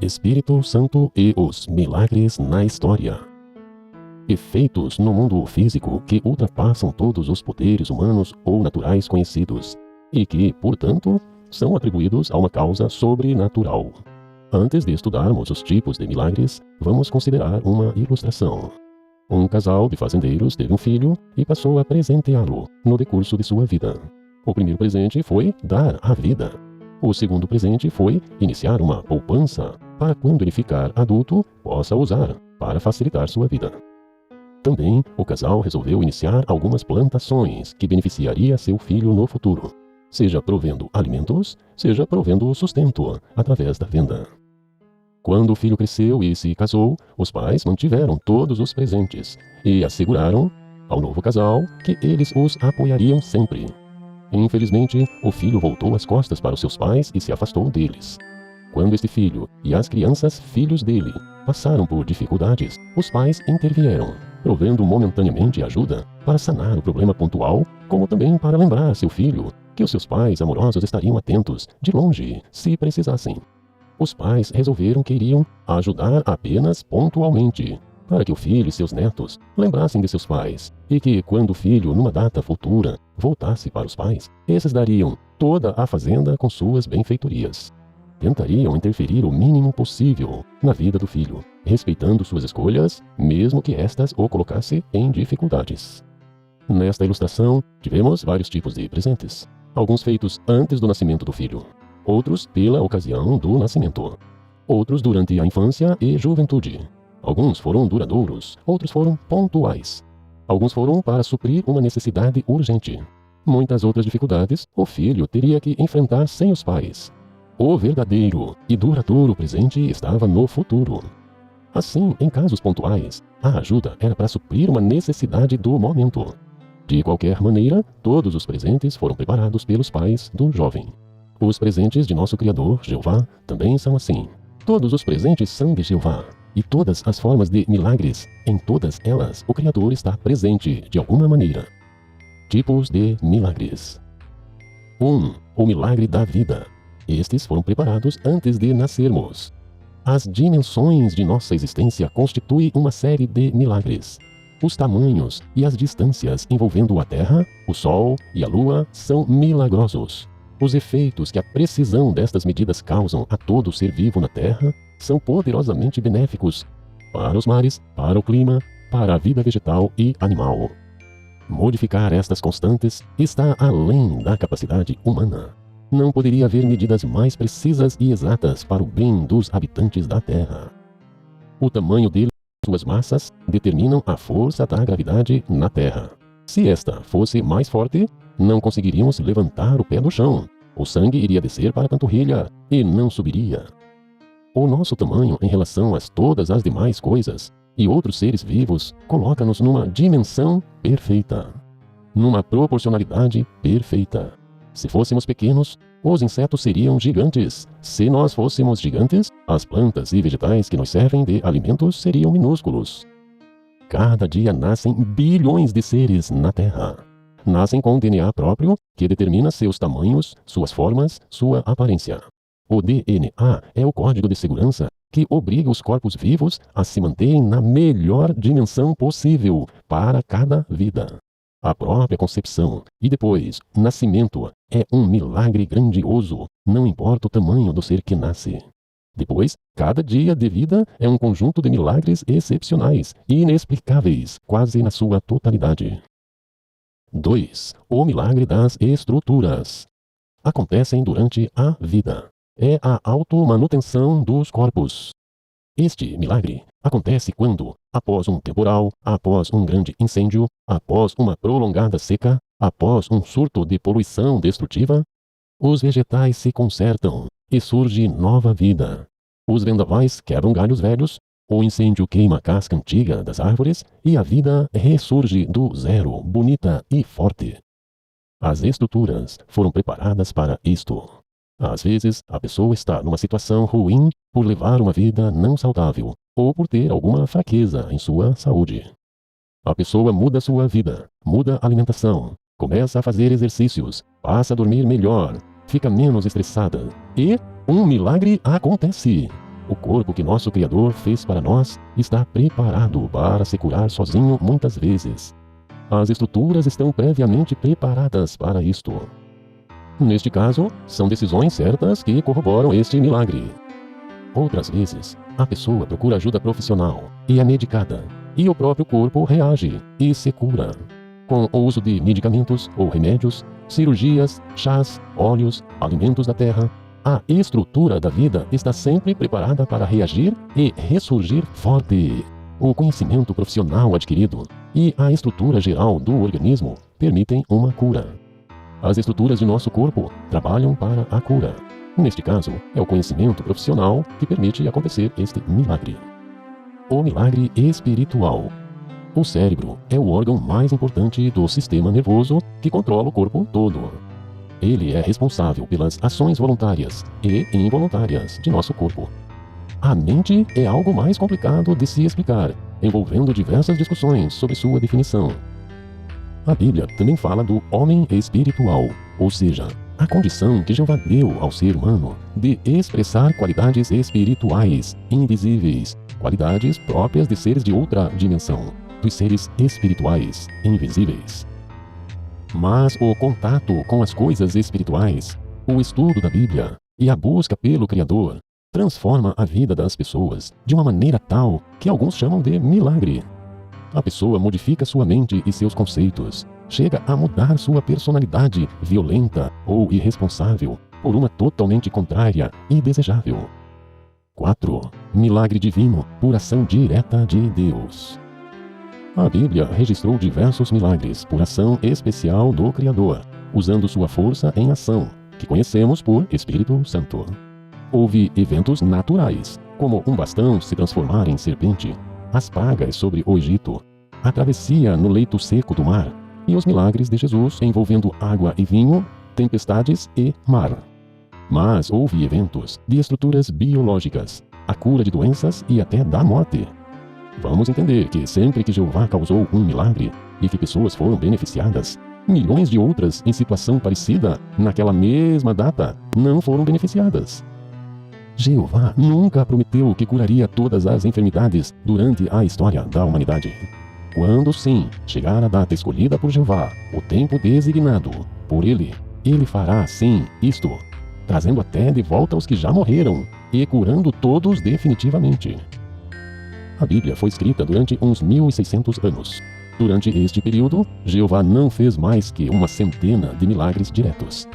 Espírito Santo e os milagres na história. Efeitos no mundo físico que ultrapassam todos os poderes humanos ou naturais conhecidos, e que, portanto, são atribuídos a uma causa sobrenatural. Antes de estudarmos os tipos de milagres, vamos considerar uma ilustração. Um casal de fazendeiros teve um filho e passou a presenteá-lo no decurso de sua vida. O primeiro presente foi dar a vida. O segundo presente foi iniciar uma poupança para quando ele ficar adulto, possa usar para facilitar sua vida. Também, o casal resolveu iniciar algumas plantações que beneficiaria seu filho no futuro, seja provendo alimentos, seja provendo sustento através da venda. Quando o filho cresceu e se casou, os pais mantiveram todos os presentes e asseguraram ao novo casal que eles os apoiariam sempre. Infelizmente, o filho voltou as costas para os seus pais e se afastou deles. Quando este filho e as crianças, filhos dele, passaram por dificuldades, os pais intervieram, provendo momentaneamente ajuda para sanar o problema pontual, como também para lembrar seu filho que os seus pais amorosos estariam atentos, de longe, se precisassem. Os pais resolveram que iriam ajudar apenas pontualmente, para que o filho e seus netos lembrassem de seus pais, e que, quando o filho, numa data futura, voltasse para os pais, esses dariam toda a fazenda com suas benfeitorias. Tentariam interferir o mínimo possível na vida do filho, respeitando suas escolhas, mesmo que estas o colocasse em dificuldades. Nesta ilustração, tivemos vários tipos de presentes, alguns feitos antes do nascimento do filho, outros pela ocasião do nascimento, outros durante a infância e juventude. Alguns foram duradouros, outros foram pontuais. Alguns foram para suprir uma necessidade urgente. Muitas outras dificuldades o filho teria que enfrentar sem os pais. O verdadeiro e duradouro presente estava no futuro. Assim, em casos pontuais, a ajuda era para suprir uma necessidade do momento. De qualquer maneira, todos os presentes foram preparados pelos pais do jovem. Os presentes de nosso Criador, Jeová, também são assim. Todos os presentes são de Jeová. E todas as formas de milagres, em todas elas, o Criador está presente de alguma maneira. Tipos de milagres. 1. O milagre da vida. Estes foram preparados antes de nascermos. As dimensões de nossa existência constituem uma série de milagres. Os tamanhos e as distâncias envolvendo a Terra, o Sol e a Lua são milagrosos. Os efeitos que a precisão destas medidas causam a todo ser vivo na Terra são poderosamente benéficos para os mares, para o clima, para a vida vegetal e animal. Modificar estas constantes está além da capacidade humana. Não poderia haver medidas mais precisas e exatas para o bem dos habitantes da Terra. O tamanho deles e suas massas determinam a força da gravidade na Terra. Se esta fosse mais forte, não conseguiríamos levantar o pé do chão. O sangue iria descer para a panturrilha e não subiria. O nosso tamanho em relação a todas as demais coisas e outros seres vivos coloca-nos numa dimensão perfeita, numa proporcionalidade perfeita. Se fôssemos pequenos, os insetos seriam gigantes. Se nós fôssemos gigantes, as plantas e vegetais que nos servem de alimentos seriam minúsculos. Cada dia nascem bilhões de seres na Terra. Nascem com DNA próprio, que determina seus tamanhos, suas formas, sua aparência. O DNA é o código de segurança que obriga os corpos vivos a se manterem na melhor dimensão possível para cada vida. A própria concepção e depois nascimento é um milagre grandioso, não importa o tamanho do ser que nasce. Depois, cada dia de vida é um conjunto de milagres excepcionais e inexplicáveis, quase na sua totalidade. 2. O milagre das estruturas. Acontecem durante a vida. É a automanutenção dos corpos. Este milagre acontece quando, após um temporal, após um grande incêndio, após uma prolongada seca, após um surto de poluição destrutiva, os vegetais se consertam e surge nova vida. Os vendavais quebram galhos velhos, o incêndio queima a casca antiga das árvores e a vida ressurge do zero, bonita e forte. As estruturas foram preparadas para isto. Às vezes, a pessoa está numa situação ruim por levar uma vida não saudável ou por ter alguma fraqueza em sua saúde. A pessoa muda sua vida, muda a alimentação, começa a fazer exercícios, passa a dormir melhor, fica menos estressada e um milagre acontece. O corpo que nosso Criador fez para nós está preparado para se curar sozinho muitas vezes. As estruturas estão previamente preparadas para isto. Neste caso, são decisões certas que corroboram este milagre. Outras vezes, a pessoa procura ajuda profissional e é medicada, e o próprio corpo reage e se cura. Com o uso de medicamentos ou remédios, cirurgias, chás, óleos, alimentos da terra, a estrutura da vida está sempre preparada para reagir e ressurgir forte. O conhecimento profissional adquirido e a estrutura geral do organismo permitem uma cura. As estruturas de nosso corpo trabalham para a cura. Neste caso, é o conhecimento profissional que permite acontecer este milagre. O milagre espiritual. O cérebro é o órgão mais importante do sistema nervoso que controla o corpo todo. Ele é responsável pelas ações voluntárias e involuntárias de nosso corpo. A mente é algo mais complicado de se explicar, envolvendo diversas discussões sobre sua definição. A Bíblia também fala do homem espiritual, ou seja, a condição que Jeová deu ao ser humano de expressar qualidades espirituais, invisíveis, qualidades próprias de seres de outra dimensão, dos seres espirituais, invisíveis. Mas o contato com as coisas espirituais, o estudo da Bíblia e a busca pelo Criador transforma a vida das pessoas de uma maneira tal que alguns chamam de milagre. A pessoa modifica sua mente e seus conceitos, chega a mudar sua personalidade violenta ou irresponsável por uma totalmente contrária e desejável. 4. Milagre divino por ação direta de Deus. A Bíblia registrou diversos milagres por ação especial do Criador, usando sua força em ação, que conhecemos por Espírito Santo. Houve eventos naturais, como um bastão se transformar em serpente, as pragas sobre o Egito, a travessia no leito seco do mar, e os milagres de Jesus envolvendo água e vinho, tempestades e mar. Mas houve eventos de estruturas biológicas, a cura de doenças e até da morte. Vamos entender que sempre que Jeová causou um milagre e que pessoas foram beneficiadas, milhões de outras em situação parecida, naquela mesma data, não foram beneficiadas. Jeová nunca prometeu que curaria todas as enfermidades durante a história da humanidade. Quando sim chegar a data escolhida por Jeová, o tempo designado por Ele fará sim isto, trazendo até de volta os que já morreram e curando todos definitivamente. A Bíblia foi escrita durante uns 1600 anos. Durante este período, Jeová não fez mais que uma centena de milagres diretos.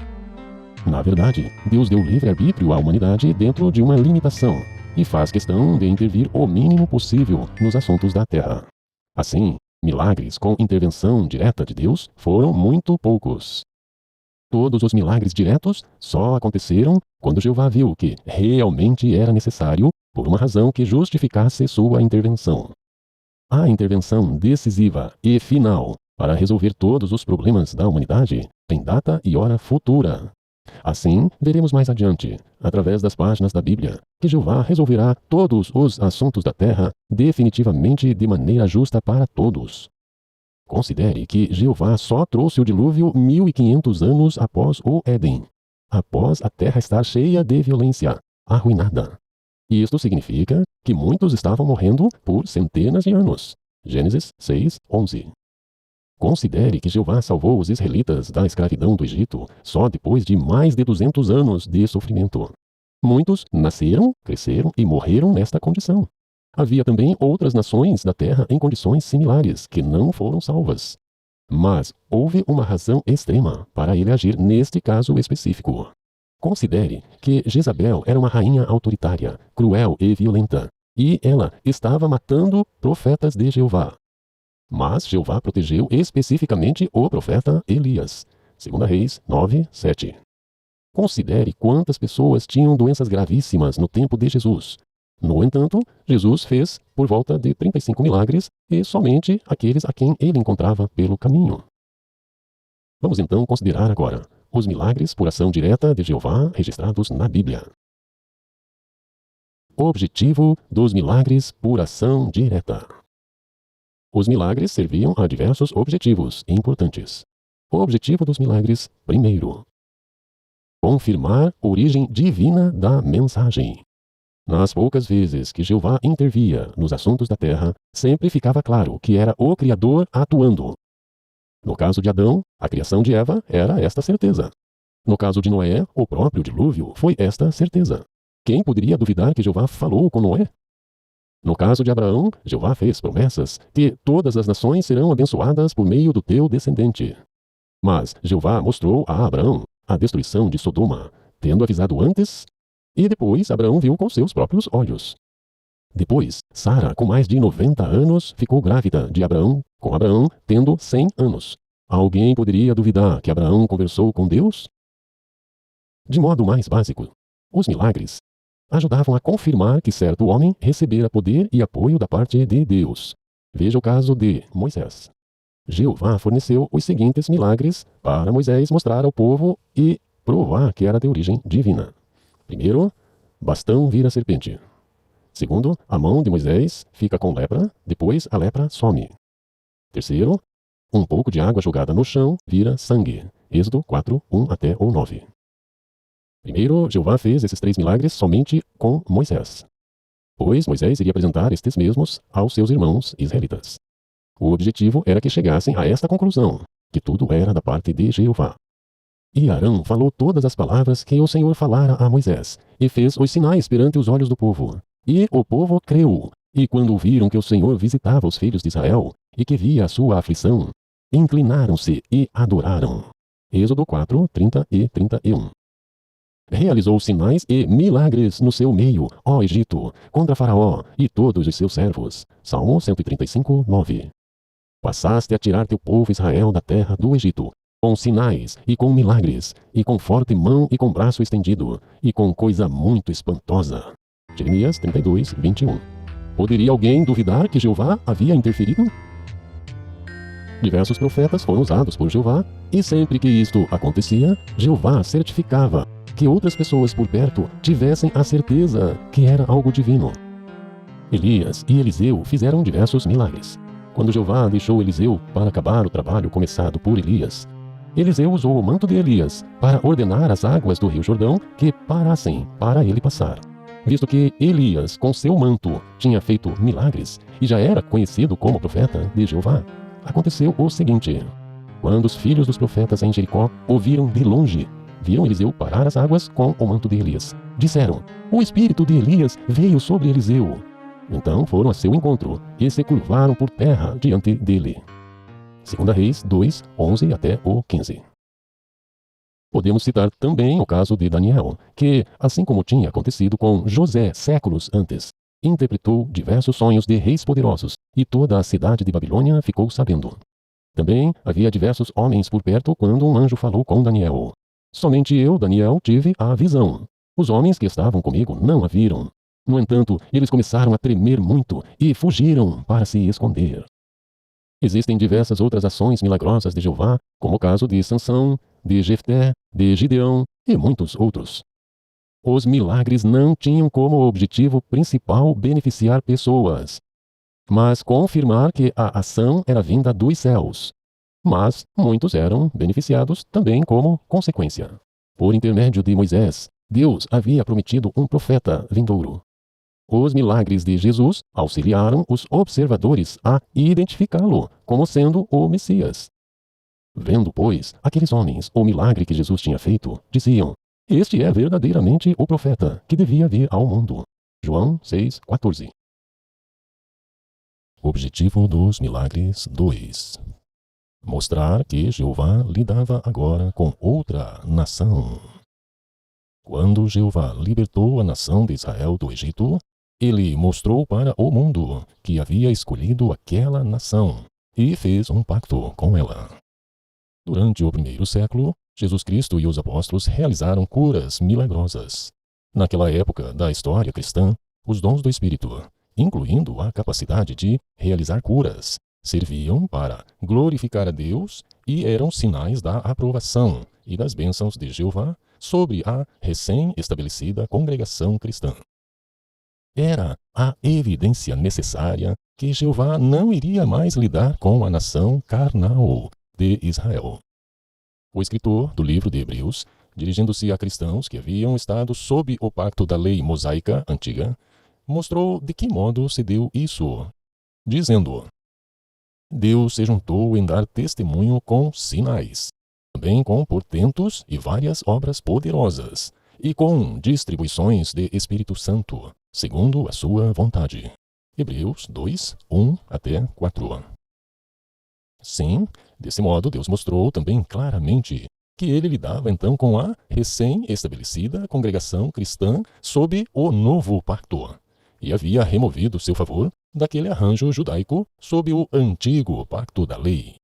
Na verdade, Deus deu livre-arbítrio à humanidade dentro de uma limitação e faz questão de intervir o mínimo possível nos assuntos da terra. Assim, milagres com intervenção direta de Deus foram muito poucos. Todos os milagres diretos só aconteceram quando Jeová viu que realmente era necessário por uma razão que justificasse sua intervenção. A intervenção decisiva e final para resolver todos os problemas da humanidade tem data e hora futura. Assim, veremos mais adiante, através das páginas da Bíblia, que Jeová resolverá todos os assuntos da terra definitivamente de maneira justa para todos. Considere que Jeová só trouxe o dilúvio 1500 anos após o Éden, após a terra estar cheia de violência, arruinada. Isto significa que muitos estavam morrendo por centenas de anos. Gênesis 6:11. Considere que Jeová salvou os israelitas da escravidão do Egito só depois de mais de 200 anos de sofrimento. Muitos nasceram, cresceram e morreram nesta condição. Havia também outras nações da terra em condições similares que não foram salvas. Mas houve uma razão extrema para ele agir neste caso específico. Considere que Jezabel era uma rainha autoritária, cruel e violenta, e ela estava matando profetas de Jeová. Mas Jeová protegeu especificamente o profeta Elias. 2 Reis 9:7. Considere quantas pessoas tinham doenças gravíssimas no tempo de Jesus. No entanto, Jesus fez por volta de 35 milagres e somente aqueles a quem ele encontrava pelo caminho. Vamos então considerar agora os milagres por ação direta de Jeová registrados na Bíblia. Objetivo dos milagres por ação direta. Os milagres serviam a diversos objetivos importantes. O objetivo dos milagres, primeiro, confirmar a origem divina da mensagem. Nas poucas vezes que Jeová intervia nos assuntos da terra, sempre ficava claro que era o Criador atuando. No caso de Adão, a criação de Eva era esta certeza. No caso de Noé, o próprio dilúvio foi esta certeza. Quem poderia duvidar que Jeová falou com Noé? No caso de Abraão, Jeová fez promessas que todas as nações serão abençoadas por meio do teu descendente. Mas Jeová mostrou a Abraão a destruição de Sodoma, tendo avisado antes, e depois Abraão viu com seus próprios olhos. Depois, Sara, com mais de 90 anos, ficou grávida de Abraão, com Abraão tendo 100 anos. Alguém poderia duvidar que Abraão conversou com Deus? De modo mais básico, os milagres ajudavam a confirmar que certo homem recebera poder e apoio da parte de Deus. Veja o caso de Moisés. Jeová forneceu os seguintes milagres para Moisés mostrar ao povo e provar que era de origem divina. Primeiro, bastão vira serpente. Segundo, a mão de Moisés fica com lepra, depois a lepra some. Terceiro, um pouco de água jogada no chão vira sangue. Êxodo 4, 1 até o 9. Primeiro, Jeová fez esses 3 milagres somente com Moisés, pois Moisés iria apresentar estes mesmos aos seus irmãos israelitas. O objetivo era que chegassem a esta conclusão, que tudo era da parte de Jeová. E Arão falou todas as palavras que o Senhor falara a Moisés, e fez os sinais perante os olhos do povo. E o povo creu, e quando viram que o Senhor visitava os filhos de Israel, e que via a sua aflição, inclinaram-se e adoraram. Êxodo 4, 30 e 31. Realizou sinais e milagres no seu meio, ó Egito, contra Faraó e todos os seus servos. Salmo 135, 9. Passaste a tirar teu povo Israel da terra do Egito, com sinais e com milagres, e com forte mão e com braço estendido, e com coisa muito espantosa. Jeremias 32, 21. Poderia alguém duvidar que Jeová havia interferido? Diversos profetas foram usados por Jeová, e sempre que isto acontecia, Jeová certificava que outras pessoas por perto tivessem a certeza que era algo divino. Elias e Eliseu fizeram diversos milagres. Quando Jeová deixou Eliseu para acabar o trabalho começado por Elias, Eliseu usou o manto de Elias para ordenar as águas do rio Jordão que parassem para ele passar. Visto que Elias, com seu manto, tinha feito milagres e já era conhecido como profeta de Jeová, aconteceu o seguinte: quando os filhos dos profetas em Jericó ouviram de longe, viram Eliseu parar as águas com o manto de Elias. Disseram: o espírito de Elias veio sobre Eliseu. Então foram a seu encontro e se curvaram por terra diante dele. 2 Reis 2, 11 até o 15. Podemos citar também o caso de Daniel, que, assim como tinha acontecido com José séculos antes, interpretou diversos sonhos de reis poderosos, e toda a cidade de Babilônia ficou sabendo. Também havia diversos homens por perto quando um anjo falou com Daniel. Somente eu, Daniel, tive a visão. Os homens que estavam comigo não a viram. No entanto, eles começaram a tremer muito e fugiram para se esconder. Existem diversas outras ações milagrosas de Jeová, como o caso de Sansão, de Jefté, de Gideão e muitos outros. Os milagres não tinham como objetivo principal beneficiar pessoas, mas confirmar que a ação era vinda dos céus. Mas muitos eram beneficiados também como consequência. Por intermédio de Moisés, Deus havia prometido um profeta vindouro. Os milagres de Jesus auxiliaram os observadores a identificá-lo como sendo o Messias. Vendo, pois, aqueles homens o milagre que Jesus tinha feito, diziam: este é verdadeiramente o profeta que devia vir ao mundo. João 6,14. Objetivo dos milagres 2. Mostrar que Jeová lidava agora com outra nação. Quando Jeová libertou a nação de Israel do Egito, ele mostrou para o mundo que havia escolhido aquela nação e fez um pacto com ela. Durante o primeiro século, Jesus Cristo e os apóstolos realizaram curas milagrosas. Naquela época da história cristã, os dons do Espírito, incluindo a capacidade de realizar curas, serviam para glorificar a Deus e eram sinais da aprovação e das bênçãos de Jeová sobre a recém-estabelecida congregação cristã. Era a evidência necessária que Jeová não iria mais lidar com a nação carnal de Israel. O escritor do livro de Hebreus dirigindo-se a cristãos que haviam estado sob o pacto da lei mosaica antiga, mostrou de que modo se deu isso, dizendo: Deus se juntou em dar testemunho com sinais, também com portentos e várias obras poderosas, e com distribuições de Espírito Santo, segundo a sua vontade. Hebreus 2, 1 até 4. Sim, desse modo Deus mostrou também claramente que ele lidava então com a recém-estabelecida congregação cristã sob o novo pacto, e havia removido seu favor daquele arranjo judaico sob o antigo pacto da lei.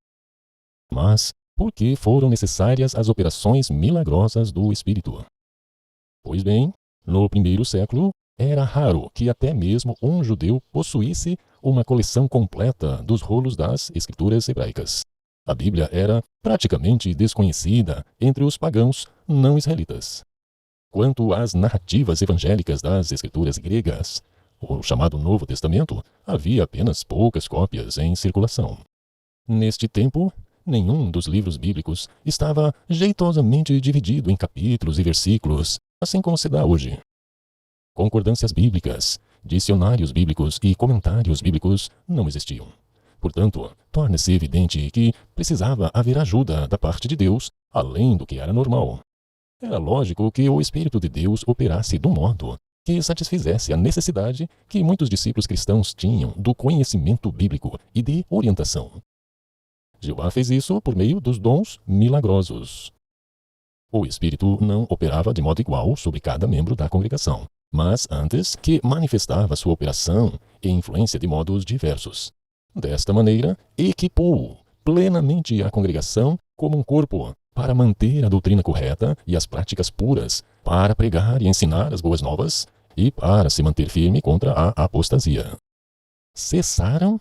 Mas por que foram necessárias as operações milagrosas do Espírito? Pois bem, no primeiro século, era raro que até mesmo um judeu possuísse uma coleção completa dos rolos das Escrituras hebraicas. A Bíblia era praticamente desconhecida entre os pagãos não israelitas. Quanto às narrativas evangélicas das Escrituras gregas, o chamado Novo Testamento, havia apenas poucas cópias em circulação. Neste tempo, nenhum dos livros bíblicos estava jeitosamente dividido em capítulos e versículos, assim como se dá hoje. Concordâncias bíblicas, dicionários bíblicos e comentários bíblicos não existiam. Portanto, torna-se evidente que precisava haver ajuda da parte de Deus, além do que era normal. Era lógico que o Espírito de Deus operasse de um modo que satisfizesse a necessidade que muitos discípulos cristãos tinham do conhecimento bíblico e de orientação. Jeová fez isso por meio dos dons milagrosos. O Espírito não operava de modo igual sobre cada membro da congregação, mas antes que manifestava sua operação e influência de modos diversos. Desta maneira, equipou plenamente a congregação como um corpo para manter a doutrina correta e as práticas puras, para pregar e ensinar as boas novas e para se manter firme contra a apostasia. Cessaram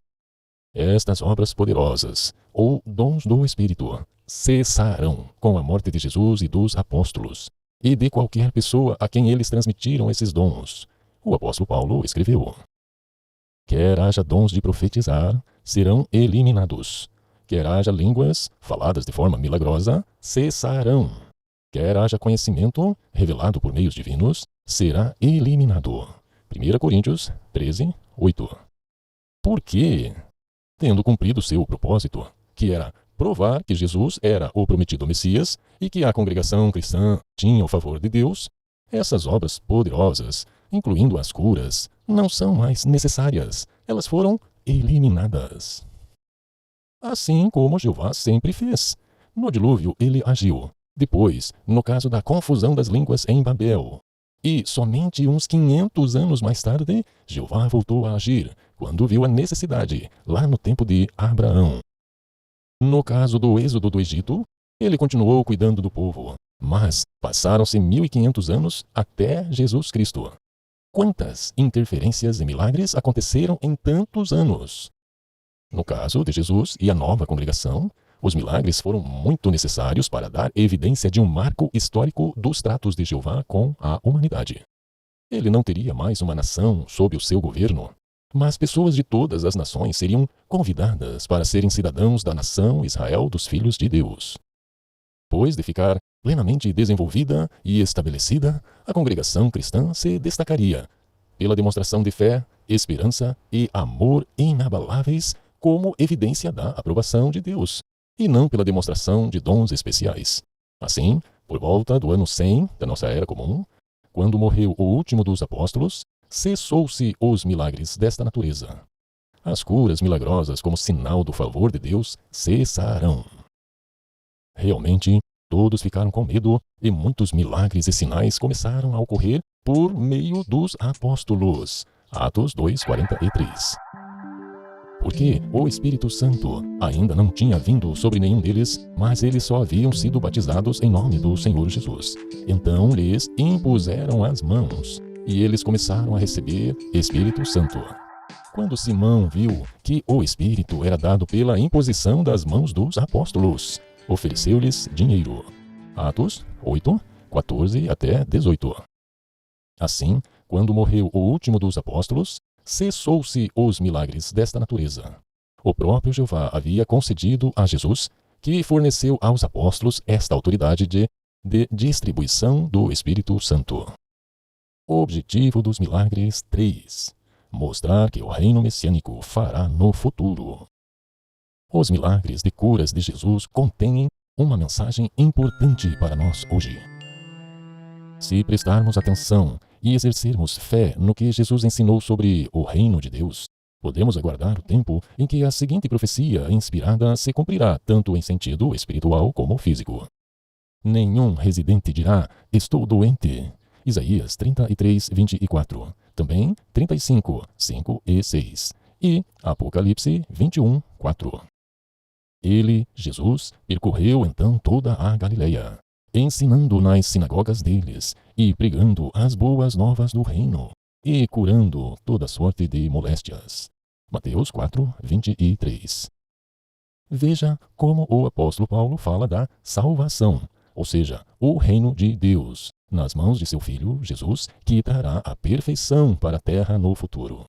estas obras poderosas, ou dons do Espírito, cessaram com a morte de Jesus e dos apóstolos, e de qualquer pessoa a quem eles transmitiram esses dons. O apóstolo Paulo escreveu: Quer haja dons de profetizar, serão eliminados. Quer haja línguas faladas de forma milagrosa, cessarão. Quer haja conhecimento revelado por meios divinos, será eliminado. 1 Coríntios 13, 8. Por quê? Tendo cumprido seu propósito, que era provar que Jesus era o prometido Messias e que a congregação cristã tinha o favor de Deus, essas obras poderosas, incluindo as curas, não são mais necessárias. Elas foram eliminadas. Assim como Jeová sempre fez. No dilúvio ele agiu. Depois, no caso da confusão das línguas em Babel. E somente uns 500 anos mais tarde, Jeová voltou a agir, quando viu a necessidade, lá no tempo de Abraão. No caso do êxodo do Egito, ele continuou cuidando do povo, mas passaram-se 1500 anos até Jesus Cristo. Quantas interferências e milagres aconteceram em tantos anos? No caso de Jesus e a nova congregação, os milagres foram muito necessários para dar evidência de um marco histórico dos tratos de Jeová com a humanidade. Ele não teria mais uma nação sob o seu governo, mas pessoas de todas as nações seriam convidadas para serem cidadãos da nação Israel dos Filhos de Deus. Depois de ficar plenamente desenvolvida e estabelecida, a congregação cristã se destacaria pela demonstração de fé, esperança e amor inabaláveis como evidência da aprovação de Deus, e não pela demonstração de dons especiais. Assim, por volta do ano 100 da nossa era comum, quando morreu o último dos apóstolos, cessou-se os milagres desta natureza. As curas milagrosas como sinal do favor de Deus cessarão. Realmente, todos ficaram com medo e muitos milagres e sinais começaram a ocorrer por meio dos apóstolos. Atos 2:43. Porque o Espírito Santo ainda não tinha vindo sobre nenhum deles, mas eles só haviam sido batizados em nome do Senhor Jesus. Então lhes impuseram as mãos, e eles começaram a receber Espírito Santo. Quando Simão viu que o Espírito era dado pela imposição das mãos dos apóstolos, ofereceu-lhes dinheiro. Atos 8, 14 até 18. Assim, quando morreu o último dos apóstolos, cessou-se os milagres desta natureza. O próprio Jeová havia concedido a Jesus, que forneceu aos apóstolos esta autoridade de de distribuição do Espírito Santo. Objetivo dos milagres 3. Mostrar que o reino messiânico fará no futuro. Os milagres de curas de Jesus contêm uma mensagem importante para nós hoje. Se prestarmos atenção e exercermos fé no que Jesus ensinou sobre o reino de Deus, podemos aguardar o tempo em que a seguinte profecia inspirada se cumprirá tanto em sentido espiritual como físico. Nenhum residente dirá, estou doente. Isaías 33, 24. Também 35, 5 e 6. E Apocalipse 21, 4. Ele, Jesus, percorreu então toda a Galileia, ensinando nas sinagogas deles e pregando as boas novas do reino e curando toda sorte de moléstias. Mateus 4, 23. Veja como o apóstolo Paulo fala da salvação, ou seja, o reino de Deus, nas mãos de seu Filho, Jesus, que trará a perfeição para a terra no futuro.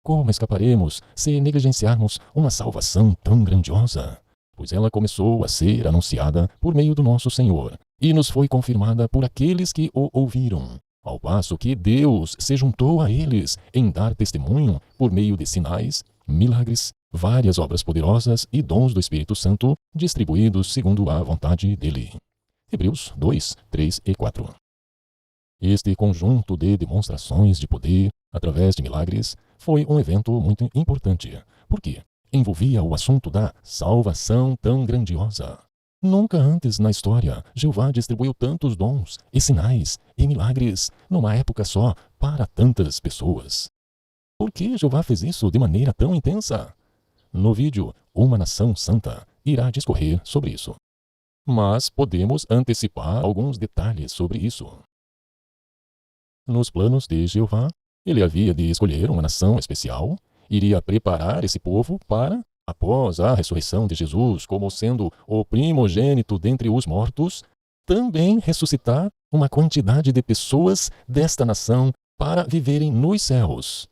Como escaparemos se negligenciarmos uma salvação tão grandiosa? Pois ela começou a ser anunciada por meio do nosso Senhor e nos foi confirmada por aqueles que o ouviram, ao passo que Deus se juntou a eles em dar testemunho por meio de sinais, milagres, várias obras poderosas e dons do Espírito Santo distribuídos segundo a vontade dele. Hebreus 2, 3 e 4. Este conjunto de demonstrações de poder, através de milagres, foi um evento muito importante, porque envolvia o assunto da salvação tão grandiosa. Nunca antes na história, Jeová distribuiu tantos dons e sinais e milagres numa época só para tantas pessoas. Por que Jeová fez isso de maneira tão intensa? No vídeo Uma Nação Santa irá discorrer sobre isso. Mas podemos antecipar alguns detalhes sobre isso. Nos planos de Jeová, ele havia de escolher uma nação especial, iria preparar esse povo para, após a ressurreição de Jesus como sendo o primogênito dentre os mortos, também ressuscitar uma quantidade de pessoas desta nação para viverem nos céus.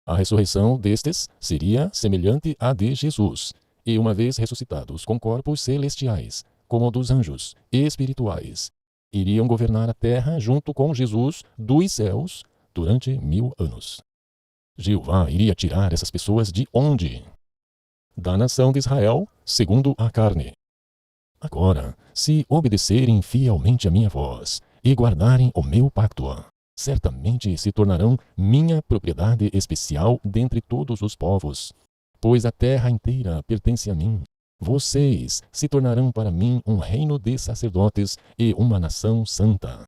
A ressurreição destes seria semelhante à de Jesus, e uma vez ressuscitados com corpos celestiais, como dos anjos espirituais, iriam governar a terra junto com Jesus dos céus durante 1000 anos. Jeová iria tirar essas pessoas de onde? Da nação de Israel, segundo a carne. Agora, se obedecerem fielmente a minha voz e guardarem o meu pacto, certamente se tornarão minha propriedade especial dentre todos os povos, pois a terra inteira pertence a mim. Vocês se tornarão para mim um reino de sacerdotes e uma nação santa.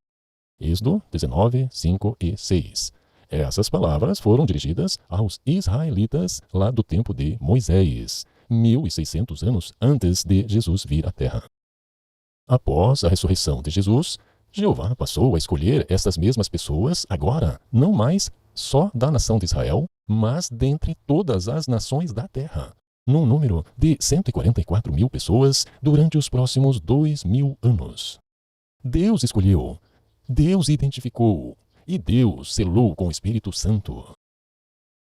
Êxodo 19, 5 e 6. Essas palavras foram dirigidas aos israelitas lá do tempo de Moisés, 1600 anos antes de Jesus vir à terra. Após a ressurreição de Jesus, Jeová passou a escolher essas mesmas pessoas agora, não mais só da nação de Israel, mas dentre todas as nações da terra, num número de 144 mil pessoas durante os próximos 2000 anos. Deus escolheu, Deus identificou e Deus selou com o Espírito Santo.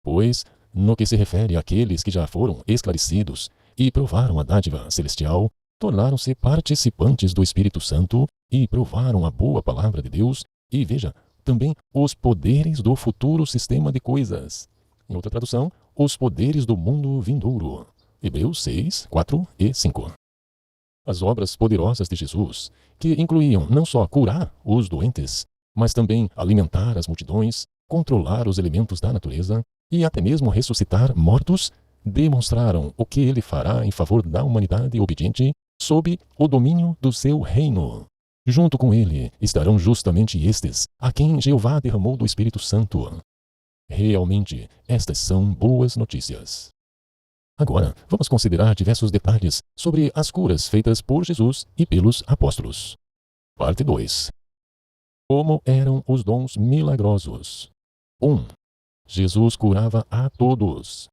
Pois, no que se refere àqueles que já foram esclarecidos e provaram a dádiva celestial, tornaram-se participantes do Espírito Santo e provaram a boa palavra de Deus e, veja, também os poderes do futuro sistema de coisas. Em outra tradução, os poderes do mundo vindouro. Hebreus 6, 4 e 5. As obras poderosas de Jesus, que incluíam não só curar os doentes, mas também alimentar as multidões, controlar os elementos da natureza e até mesmo ressuscitar mortos, demonstraram o que ele fará em favor da humanidade obediente sob o domínio do seu reino. Junto com ele estarão justamente estes, a quem Jeová derramou do Espírito Santo. Realmente, estas são boas notícias. Agora, vamos considerar diversos detalhes sobre as curas feitas por Jesus e pelos apóstolos. Parte 2. Como eram os dons milagrosos? 1. Jesus curava a todos.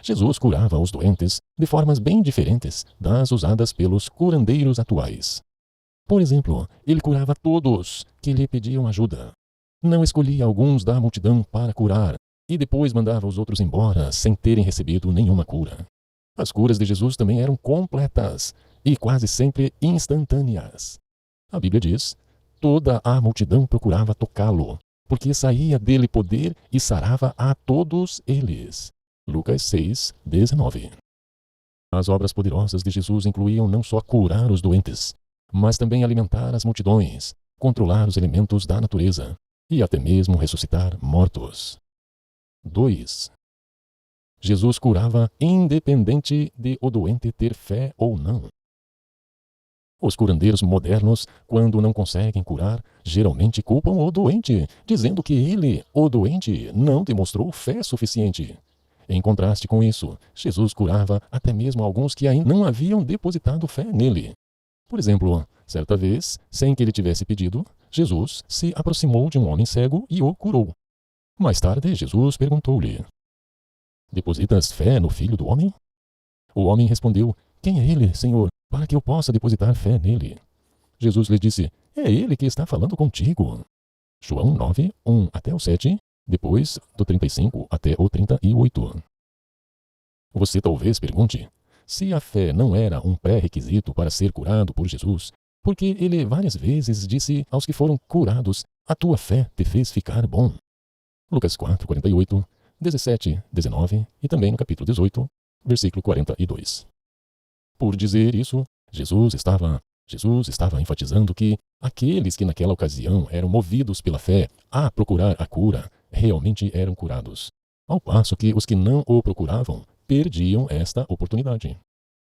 Jesus curava os doentes de formas bem diferentes das usadas pelos curandeiros atuais. Por exemplo, ele curava todos que lhe pediam ajuda. Não escolhia alguns da multidão para curar e depois mandava os outros embora sem terem recebido nenhuma cura. As curas de Jesus também eram completas e quase sempre instantâneas. A Bíblia diz: toda a multidão procurava tocá-lo, porque saía dele poder e sarava a todos eles. Lucas 6, 19. As obras poderosas de Jesus incluíam não só curar os doentes, mas também alimentar as multidões, controlar os elementos da natureza e até mesmo ressuscitar mortos. 2. Jesus curava independente de o doente ter fé ou não. Os curandeiros modernos, quando não conseguem curar, geralmente culpam o doente, dizendo que ele, o doente, não demonstrou fé suficiente. Em contraste com isso, Jesus curava até mesmo alguns que ainda não haviam depositado fé nele. Por exemplo, certa vez, sem que ele tivesse pedido, Jesus se aproximou de um homem cego e o curou. Mais tarde, Jesus perguntou-lhe: depositas fé no Filho do Homem? O homem respondeu: quem é ele, Senhor, para que eu possa depositar fé nele? Jesus lhe disse: é ele que está falando contigo. João 9, 1 até o 7, depois do 35 até o 38. Você talvez pergunte: se a fé não era um pré-requisito para ser curado por Jesus, porque ele várias vezes disse aos que foram curados: a tua fé te fez ficar bom. Lucas 4, 48, 17, 19 e também no capítulo 18, versículo 42. Por dizer isso, Jesus estava enfatizando que aqueles que naquela ocasião eram movidos pela fé a procurar a cura, realmente eram curados, ao passo que os que não o procuravam perdiam esta oportunidade.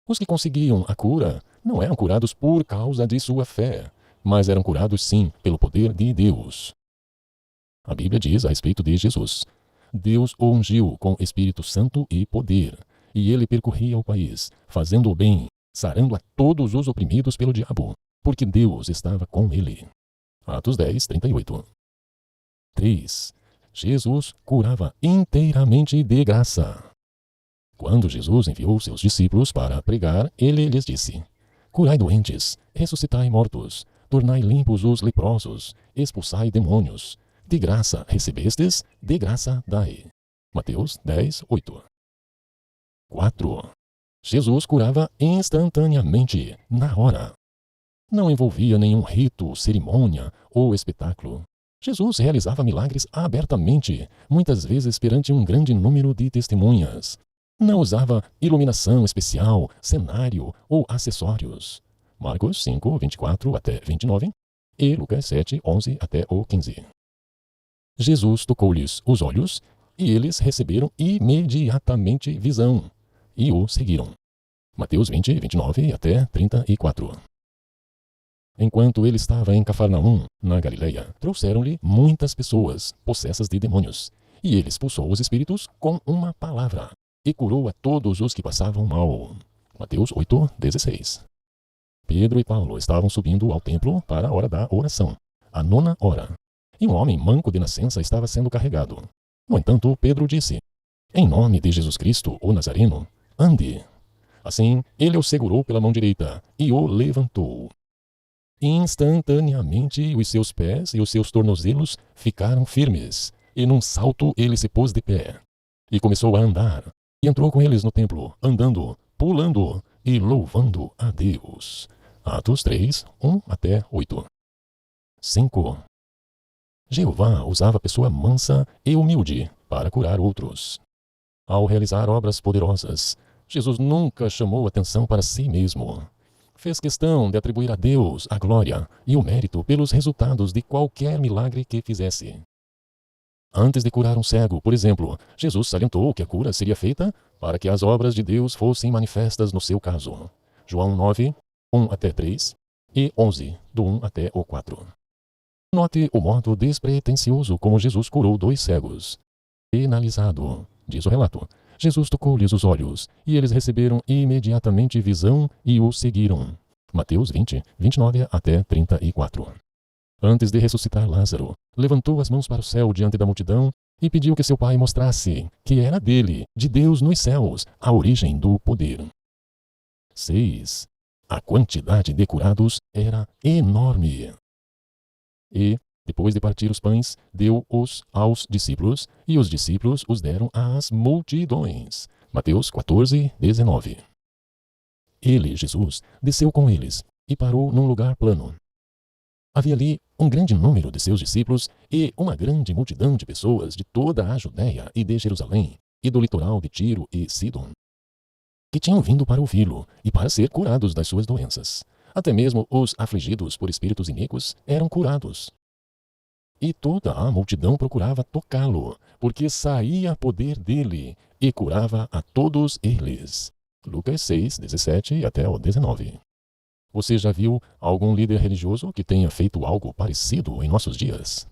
Os que conseguiam a cura não eram curados por causa de sua fé, mas eram curados sim pelo poder de Deus. A Bíblia diz a respeito de Jesus: Deus o ungiu com Espírito Santo e poder, e ele percorria o país, fazendo o bem, sarando a todos os oprimidos pelo diabo, porque Deus estava com ele. Atos 10, 38. 3. Jesus curava inteiramente de graça. Quando Jesus enviou seus discípulos para pregar, ele lhes disse: curai doentes, ressuscitai mortos, tornai limpos os leprosos, expulsai demônios. De graça recebestes, de graça dai. Mateus 10, 8. 4. Jesus curava instantaneamente, na hora. Não envolvia nenhum rito, cerimônia ou espetáculo. Jesus realizava milagres abertamente, muitas vezes perante um grande número de testemunhas. Não usava iluminação especial, cenário ou acessórios. Marcos 5, 24 até 29 e Lucas 7, 11 até o 15. Jesus tocou-lhes os olhos e eles receberam imediatamente visão e o seguiram. Mateus 20, 29 até 34. Enquanto ele estava em Cafarnaum, na Galileia, trouxeram-lhe muitas pessoas possessas de demônios, e ele expulsou os espíritos com uma palavra, e curou a todos os que passavam mal. Mateus 8, 16. Pedro e Paulo estavam subindo ao templo para a hora da oração, a 9ª hora, e um homem manco de nascença estava sendo carregado. No entanto, Pedro disse: em nome de Jesus Cristo, o Nazareno, ande. Assim, ele o segurou pela mão direita e o levantou. Instantaneamente, os seus pés e os seus tornozelos ficaram firmes, e num salto ele se pôs de pé. E começou a andar, e entrou com eles no templo, andando, pulando e louvando a Deus. Atos 3, 1 até 8. 5. Jeová usava pessoa mansa e humilde para curar outros. Ao realizar obras poderosas, Jesus nunca chamou atenção para si mesmo. Fez questão de atribuir a Deus a glória e o mérito pelos resultados de qualquer milagre que fizesse. Antes de curar um cego, por exemplo, Jesus salientou que a cura seria feita para que as obras de Deus fossem manifestas no seu caso. João 9, 1 até 3 e 11, do 1 até o 4. Note o modo despretensioso como Jesus curou 2 cegos. Penalizado, diz o relato. Jesus tocou-lhes os olhos, e eles receberam imediatamente visão e o seguiram. Mateus 20, 29 até 34. Antes de ressuscitar Lázaro, levantou as mãos para o céu diante da multidão e pediu que seu pai mostrasse que era dele, de Deus nos céus, a origem do poder. 6. A quantidade de curados era enorme. E, depois de partir os pães, deu-os aos discípulos, e os discípulos os deram às multidões. Mateus 14, 19. Ele, Jesus, desceu com eles e parou num lugar plano. Havia ali um grande número de seus discípulos e uma grande multidão de pessoas de toda a Judéia e de Jerusalém e do litoral de Tiro e Sidom, que tinham vindo para ouvi-lo e para ser curados das suas doenças. Até mesmo os afligidos por espíritos iníquos eram curados. E toda a multidão procurava tocá-lo, porque saía poder dele e curava a todos eles. Lucas 6, 17 até o 19. Você já viu algum líder religioso que tenha feito algo parecido em nossos dias?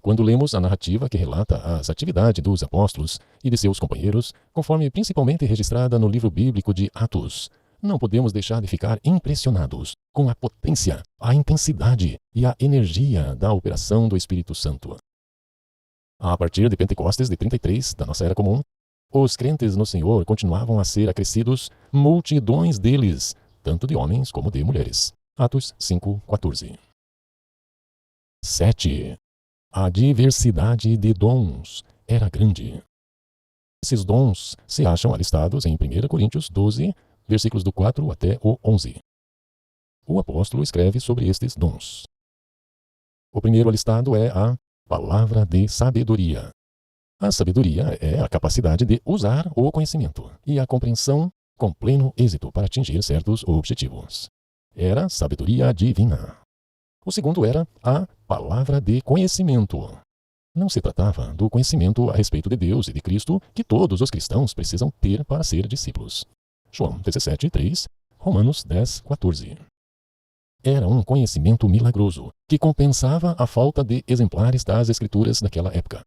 Quando lemos a narrativa que relata as atividades dos apóstolos e de seus companheiros, conforme principalmente registrada no livro bíblico de Atos, não podemos deixar de ficar impressionados com a potência, a intensidade e a energia da operação do Espírito Santo. A partir de Pentecostes de 33, da nossa era comum, os crentes no Senhor continuavam a ser acrescidos, multidões deles, tanto de homens como de mulheres. Atos 5:14. 7. A diversidade de dons era grande. Esses dons se acham alistados em 1 Coríntios 12, versículos do 4 até o 11. O apóstolo escreve sobre estes dons. O primeiro alistado é a palavra de sabedoria. A sabedoria é a capacidade de usar o conhecimento e a compreensão com pleno êxito para atingir certos objetivos. Era sabedoria divina. O segundo era a palavra de conhecimento. Não se tratava do conhecimento a respeito de Deus e de Cristo que todos os cristãos precisam ter para ser discípulos. João 17:3, Romanos 10:14. Era um conhecimento milagroso que compensava a falta de exemplares das Escrituras daquela época.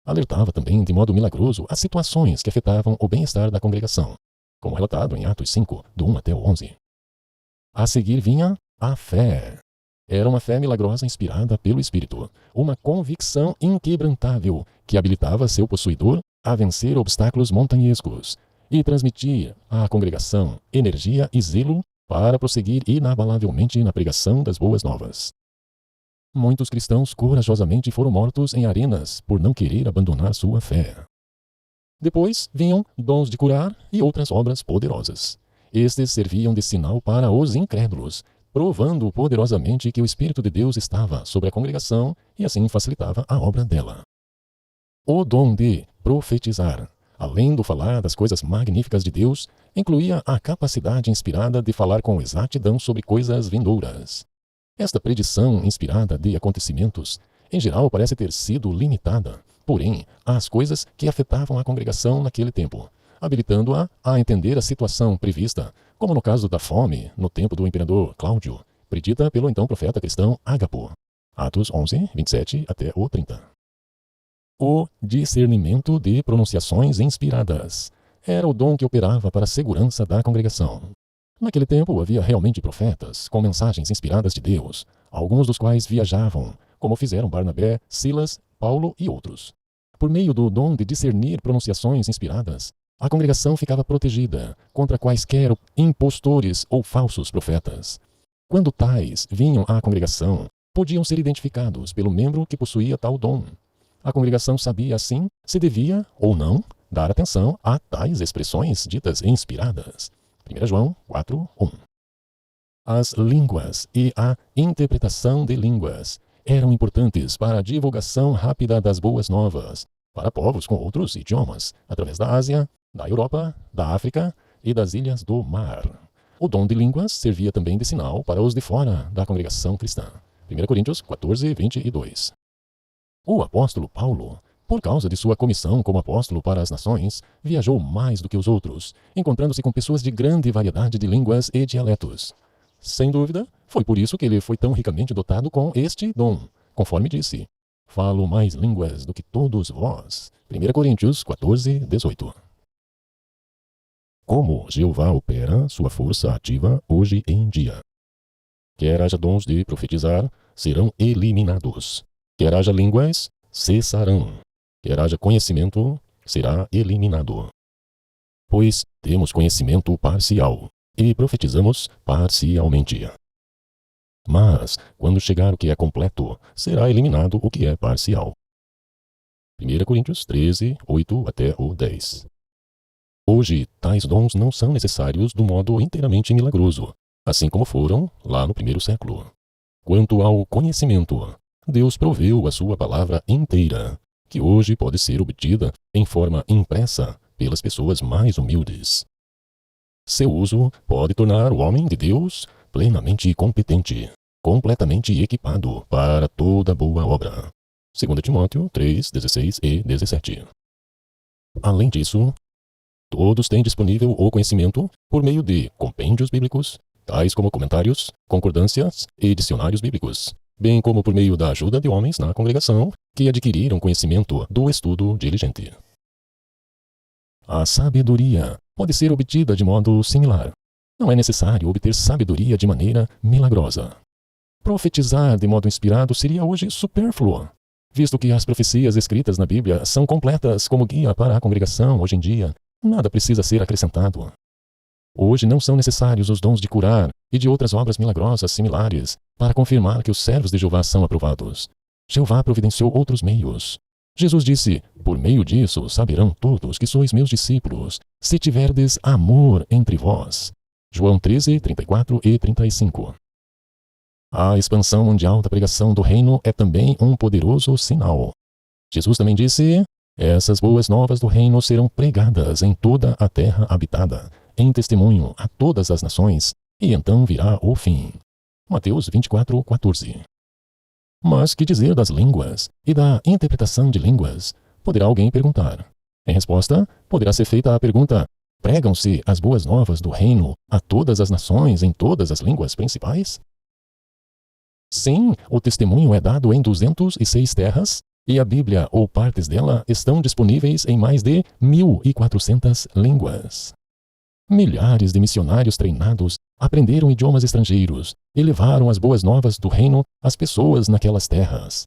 Alertava também de modo milagroso as situações que afetavam o bem-estar da congregação, como relatado em Atos 5, do 1 até o 11. A seguir vinha a fé. Era uma fé milagrosa inspirada pelo Espírito, uma convicção inquebrantável que habilitava seu possuidor a vencer obstáculos montanhescos e transmitir à congregação energia e zelo para prosseguir inabalavelmente na pregação das boas novas. Muitos cristãos corajosamente foram mortos em arenas por não querer abandonar sua fé. Depois vinham dons de curar e outras obras poderosas. Estes serviam de sinal para os incrédulos, provando poderosamente que o Espírito de Deus estava sobre a congregação e assim facilitava a obra dela. O dom de profetizar, além do falar das coisas magníficas de Deus, incluía a capacidade inspirada de falar com exatidão sobre coisas vindouras. Esta predição inspirada de acontecimentos, em geral, parece ter sido limitada, porém, às coisas que afetavam a congregação naquele tempo, habilitando-a a entender a situação prevista, como no caso da fome no tempo do imperador Cláudio, predita pelo então profeta cristão Ágapo. Atos 11, 27 até o 30. O discernimento de pronunciações inspiradas era o dom que operava para a segurança da congregação. Naquele tempo havia realmente profetas com mensagens inspiradas de Deus, alguns dos quais viajavam, como fizeram Barnabé, Silas, Paulo e outros. Por meio do dom de discernir pronunciações inspiradas, a congregação ficava protegida contra quaisquer impostores ou falsos profetas. Quando tais vinham à congregação, podiam ser identificados pelo membro que possuía tal dom. A congregação sabia, assim, se devia ou não dar atenção a tais expressões ditas inspiradas. 1 João 4:1. As línguas e a interpretação de línguas eram importantes para a divulgação rápida das boas novas, para povos com outros idiomas, através da Ásia, da Europa, da África e das ilhas do mar. O dom de línguas servia também de sinal para os de fora da congregação cristã. 1 Coríntios 14, 22. O apóstolo Paulo, por causa de sua comissão como apóstolo para as nações, viajou mais do que os outros, encontrando-se com pessoas de grande variedade de línguas e dialetos. Sem dúvida, foi por isso que ele foi tão ricamente dotado com este dom, conforme disse: "Falo mais línguas do que todos vós." 1 Coríntios 14, 18. Como Jeová opera sua força ativa hoje em dia. Quer haja dons de profetizar, serão eliminados. Quer haja línguas, cessarão. Quer haja conhecimento, será eliminado. Pois temos conhecimento parcial e profetizamos parcialmente. Mas, quando chegar o que é completo, será eliminado o que é parcial. 1 Coríntios 13, 8 até o 10. Hoje, tais dons não são necessários do modo inteiramente milagroso, assim como foram lá no primeiro século. Quanto ao conhecimento, Deus proveu a sua palavra inteira, que hoje pode ser obtida em forma impressa pelas pessoas mais humildes. Seu uso pode tornar o homem de Deus plenamente competente, completamente equipado para toda boa obra. 2 Timóteo 3, 16 e 17. Além disso, todos têm disponível o conhecimento por meio de compêndios bíblicos, tais como comentários, concordâncias e dicionários bíblicos, bem como por meio da ajuda de homens na congregação que adquiriram conhecimento do estudo diligente. A sabedoria pode ser obtida de modo similar. Não é necessário obter sabedoria de maneira milagrosa. Profetizar de modo inspirado seria hoje supérfluo, visto que as profecias escritas na Bíblia são completas como guia para a congregação hoje em dia. Nada precisa ser acrescentado. Hoje não são necessários os dons de curar e de outras obras milagrosas similares para confirmar que os servos de Jeová são aprovados. Jeová providenciou outros meios. Jesus disse: por meio disso saberão todos que sois meus discípulos, se tiverdes amor entre vós. João 13, 34 e 35. A expansão mundial da pregação do reino é também um poderoso sinal. Jesus também disse: essas boas novas do reino serão pregadas em toda a terra habitada, em testemunho a todas as nações, e então virá o fim. Mateus 24, 14. Mas que dizer das línguas e da interpretação de línguas? Poderá alguém perguntar. Em resposta, poderá ser feita a pergunta: pregam-se as boas novas do reino a todas as nações em todas as línguas principais? Sim, o testemunho é dado em 206 terras, e a Bíblia ou partes dela estão disponíveis em mais de 1.400 línguas. Milhares de missionários treinados aprenderam idiomas estrangeiros e levaram as boas novas do reino às pessoas naquelas terras.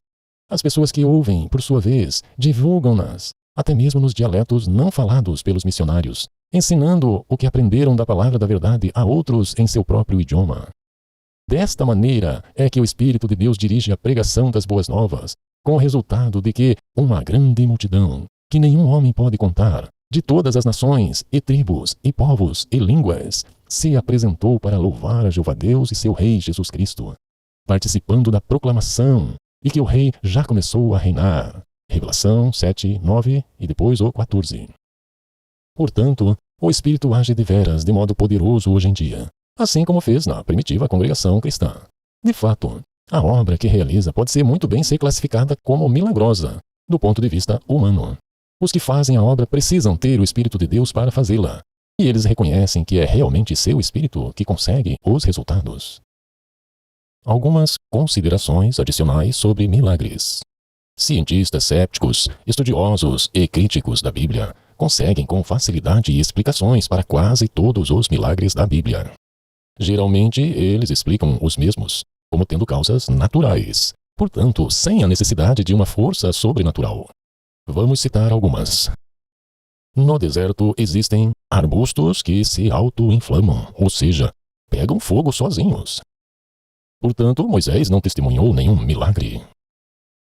As pessoas que ouvem, por sua vez, divulgam-nas, até mesmo nos dialetos não falados pelos missionários, ensinando o que aprenderam da palavra da verdade a outros em seu próprio idioma. Desta maneira é que o Espírito de Deus dirige a pregação das boas novas, com o resultado de que uma grande multidão, que nenhum homem pode contar, de todas as nações, e tribos, e povos, e línguas, se apresentou para louvar a Jeová Deus e seu Rei Jesus Cristo, participando da proclamação, e que o Rei já começou a reinar. Revelação 7, 9 e depois o 14. Portanto, o Espírito age deveras de modo poderoso hoje em dia, assim como fez na primitiva congregação cristã. De fato, a obra que realiza pode muito bem ser classificada como milagrosa, do ponto de vista humano. Os que fazem a obra precisam ter o Espírito de Deus para fazê-la, e eles reconhecem que é realmente seu Espírito que consegue os resultados. Algumas considerações adicionais sobre milagres. Cientistas cépticos, estudiosos e críticos da Bíblia conseguem com facilidade explicações para quase todos os milagres da Bíblia. Geralmente, eles explicam os mesmos como tendo causas naturais, portanto, sem a necessidade de uma força sobrenatural. Vamos citar algumas. No deserto existem arbustos que se auto-inflamam, ou seja, pegam fogo sozinhos. Portanto, Moisés não testemunhou nenhum milagre.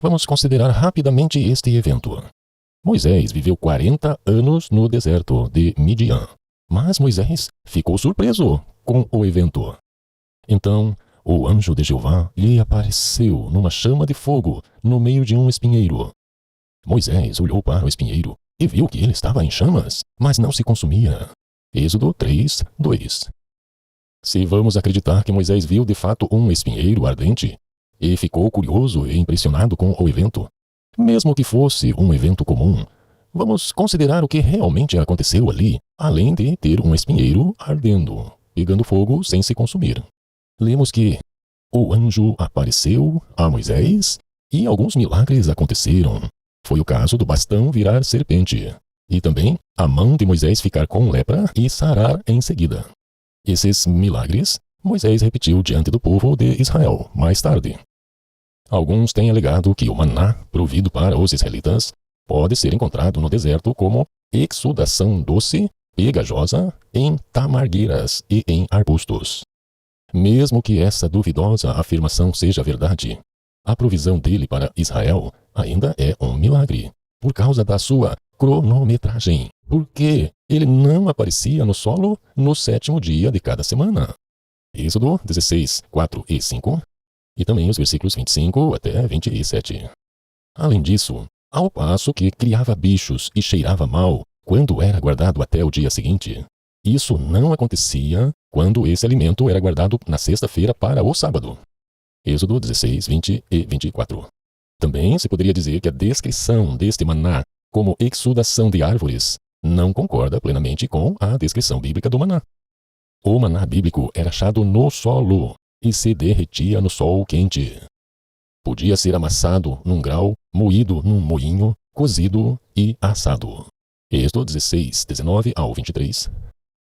Vamos considerar rapidamente este evento. Moisés viveu 40 anos no deserto de Midian, mas Moisés ficou surpreso com o evento. Então, o anjo de Jeová lhe apareceu numa chama de fogo no meio de um espinheiro. Moisés olhou para o espinheiro e viu que ele estava em chamas, mas não se consumia. Êxodo 3, 2. Se vamos acreditar que Moisés viu de fato um espinheiro ardente e ficou curioso e impressionado com o evento, mesmo que fosse um evento comum, vamos considerar o que realmente aconteceu ali, além de ter um espinheiro ardendo, pegando fogo sem se consumir. Lemos que o anjo apareceu a Moisés e alguns milagres aconteceram. Foi o caso do bastão virar serpente, e também a mão de Moisés ficar com lepra e sarar em seguida. Esses milagres, Moisés repetiu diante do povo de Israel mais tarde. Alguns têm alegado que o maná provido para os israelitas pode ser encontrado no deserto como exudação doce, pegajosa, em tamargueiras e em arbustos. Mesmo que essa duvidosa afirmação seja verdade, a provisão dele para Israel ainda é um milagre, por causa da sua cronometragem. Por quê? ele não aparecia no solo no 7º dia de cada semana. Êxodo 16, 4 e 5, e também os versículos 25 até 27. Além disso, ao passo que criava bichos e cheirava mal quando era guardado até o dia seguinte, isso não acontecia quando esse alimento era guardado na sexta-feira para o sábado. Êxodo 16, 20 e 24. Também se poderia dizer que a descrição deste maná como exudação de árvores não concorda plenamente com a descrição bíblica do maná. O maná bíblico era achado no solo e se derretia no sol quente. Podia ser amassado num grau, moído num moinho, cozido e assado. Êxodo 16, 19 ao 23.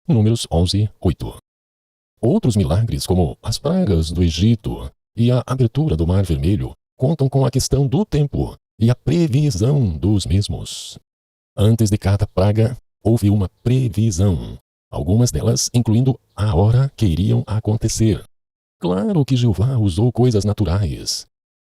Números 11, 8. Outros milagres, como as pragas do Egito e a abertura do Mar Vermelho, contam com a questão do tempo e a previsão dos mesmos. Antes de cada praga, houve uma previsão, algumas delas incluindo a hora que iriam acontecer. Claro que Jeová usou coisas naturais,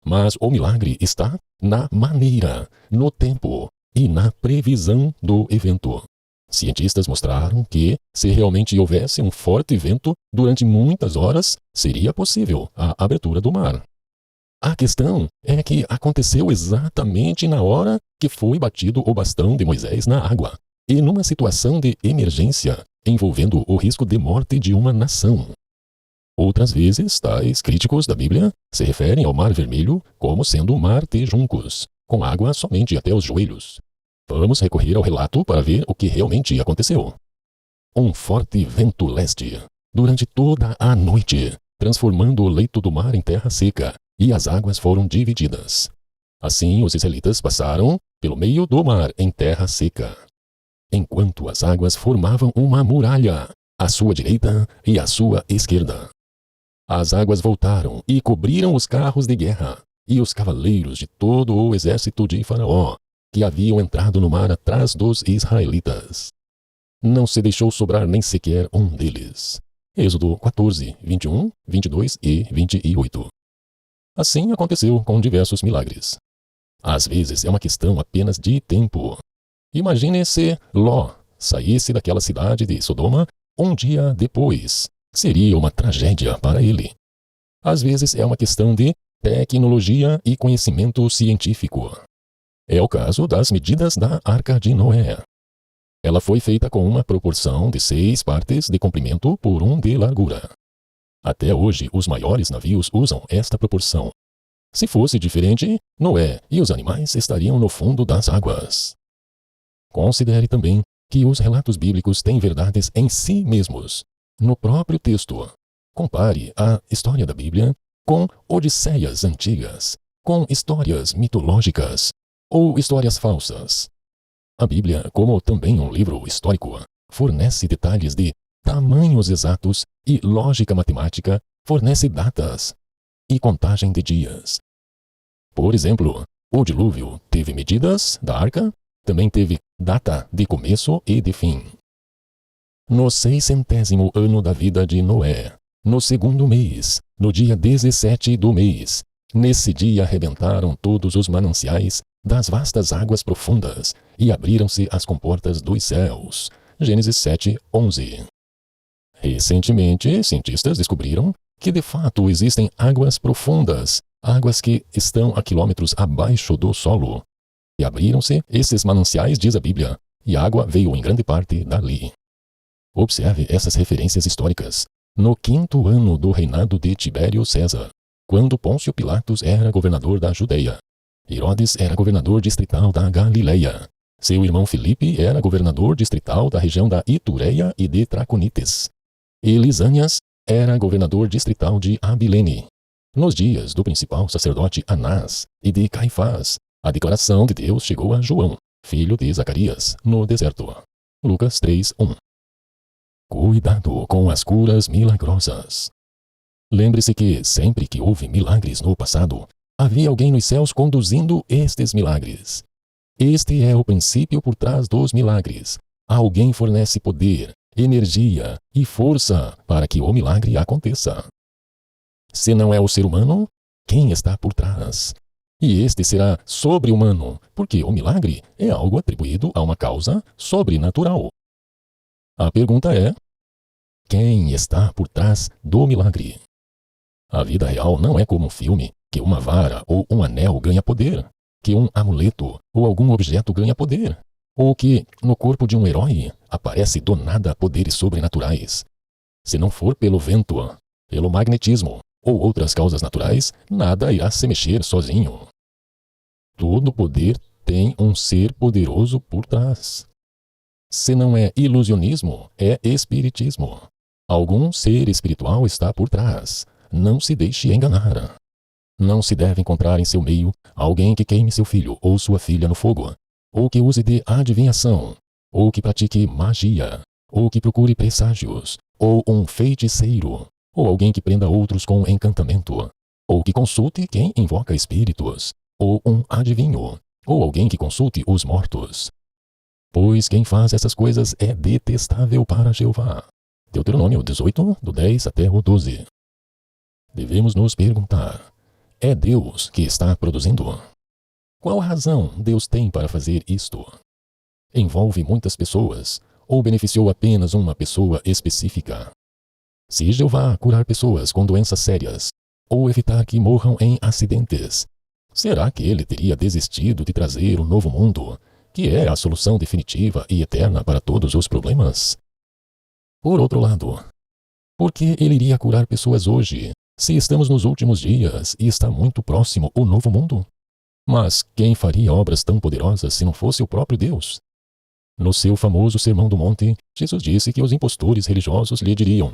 mas o milagre está na maneira, no tempo e na previsão do evento. Cientistas mostraram que, se realmente houvesse um forte vento durante muitas horas, seria possível a abertura do mar. A questão é que aconteceu exatamente na hora que foi batido o bastão de Moisés na água, e numa situação de emergência, envolvendo o risco de morte de uma nação. Outras vezes, tais críticos da Bíblia se referem ao Mar Vermelho como sendo um mar de juncos, com água somente até os joelhos. Vamos recorrer ao relato para ver o que realmente aconteceu. Um forte vento leste, durante toda a noite, transformando o leito do mar em terra seca, e as águas foram divididas. Assim, os israelitas passaram pelo meio do mar em terra seca, enquanto as águas formavam uma muralha, à sua direita e à sua esquerda. As águas voltaram e cobriram os carros de guerra e os cavaleiros de todo o exército de Faraó, que haviam entrado no mar atrás dos israelitas. Não se deixou sobrar nem sequer um deles. Êxodo 14, 21, 22 e 28. Assim aconteceu com diversos milagres. Às vezes é uma questão apenas de tempo. Imagine se Ló saísse daquela cidade de Sodoma um dia depois. Seria uma tragédia para ele. Às vezes é uma questão de tecnologia e conhecimento científico. É o caso das medidas da Arca de Noé. Ela foi feita com uma proporção de 6 partes de comprimento por 1 de largura. Até hoje, os maiores navios usam esta proporção. Se fosse diferente, Noé e os animais estariam no fundo das águas. Considere também que os relatos bíblicos têm verdades em si mesmos, no próprio texto. Compare a história da Bíblia com odisseias antigas, com histórias mitológicas ou histórias falsas. A Bíblia, como também um livro histórico, fornece detalhes de tamanhos exatos e lógica matemática, fornece datas e contagem de dias. Por exemplo, o dilúvio teve medidas da arca, também teve data de começo e de fim. No 600º ano da vida de Noé, no 2º mês, no dia 17 do mês, nesse dia arrebentaram todos os mananciais das vastas águas profundas e abriram-se as comportas dos céus. Gênesis 7, 11. Recentemente, cientistas descobriram que de fato existem águas profundas, águas que estão a quilômetros abaixo do solo. E abriram-se esses mananciais, diz a Bíblia, e a água veio em grande parte dali. Observe essas referências históricas. No 5º ano do reinado de Tibério César, quando Pôncio Pilatos era governador da Judeia, Herodes era governador distrital da Galileia, seu irmão Filipe era governador distrital da região da Itureia e de Traconites, e Lisânias era governador distrital de Abilene. Nos dias do principal sacerdote Anás e de Caifás, a declaração de Deus chegou a João, filho de Zacarias, no deserto. Lucas 3, 1. Cuidado com as curas milagrosas. Lembre-se que, sempre que houve milagres no passado, havia alguém nos céus conduzindo estes milagres. Este é o princípio por trás dos milagres. Alguém fornece poder, energia e força para que o milagre aconteça. Se não é o ser humano, quem está por trás? E este será sobre-humano, porque o milagre é algo atribuído a uma causa sobrenatural. A pergunta é: quem está por trás do milagre? A vida real não é como um filme, que uma vara ou um anel ganha poder, que um amuleto ou algum objeto ganha poder, ou que no corpo de um herói aparece do nada poderes sobrenaturais. Se não for pelo vento, pelo magnetismo ou outras causas naturais, nada irá se mexer sozinho. Todo poder tem um ser poderoso por trás. Se não é ilusionismo, é espiritismo. Algum ser espiritual está por trás. Não se deixe enganar. Não se deve encontrar em seu meio alguém que queime seu filho ou sua filha no fogo, ou que use de adivinhação, ou que pratique magia, ou que procure presságios, ou um feiticeiro, ou alguém que prenda outros com encantamento, ou que consulte quem invoca espíritos, ou um adivinho, ou alguém que consulte os mortos. Pois quem faz essas coisas é detestável para Jeová. Deuteronômio 18, do 10 até o 12. Devemos nos perguntar: é Deus que está produzindo? Qual razão Deus tem para fazer isto? Envolve muitas pessoas ou beneficiou apenas uma pessoa específica? Se Jeová curar pessoas com doenças sérias ou evitar que morram em acidentes, será que ele teria desistido de trazer o novo mundo, que é a solução definitiva e eterna para todos os problemas? Por outro lado, por que ele iria curar pessoas hoje, se estamos nos últimos dias e está muito próximo o novo mundo? Mas quem faria obras tão poderosas se não fosse o próprio Deus? No seu famoso Sermão do Monte, Jesus disse que os impostores religiosos lhe diriam: